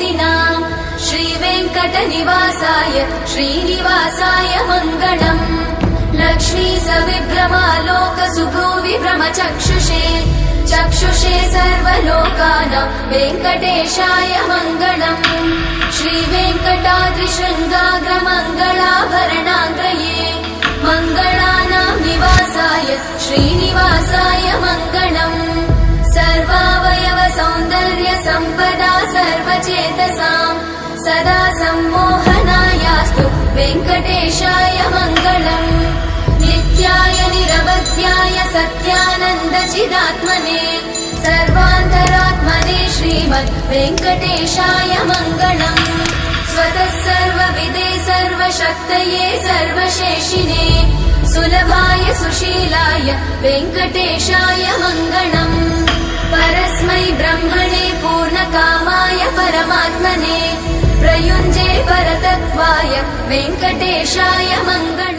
कीर्तिनाम् श्रीवेङ्कटनिवासाय श्रीनिवासाय मङ्गलम् लक्ष्मी सविभ्रमालोकसुभ्रूविभ्रमचक्षुषे चक्षुषे सर्वलोकानां वेङ्कटेशाय मङ्गलम् श्रीवेङ्कटाद्रिशृङ्गाग्रमङ्गलाभरणाग्रये मङ्गलानां निवासाय श्रीनिवासाय मङ्गलम् सर्वावयव सौन्दर्य सम्पदा सर्वचेतसां सदा सम्मोहनायास्तु वेङ्कटेशाय मङ्गलम् नित्याय निरवध्याय सत्यानन्दचिदात्मने सर्वान्तरात्मने श्रीमद् वेङ्कटेशाय मङ्गलम् स्वतः सर्वविदे सर्वशक्तये सर्वशेषिने सुलभाय सुशीलाय वेङ्कटेशाय मङ्गलम् परस्मै ब्रह्मणे पूर्णकामाय परमात्मने प्रयुञ्जे परतत्त्वाय वेङ्कटेशाय मङ्गलम्।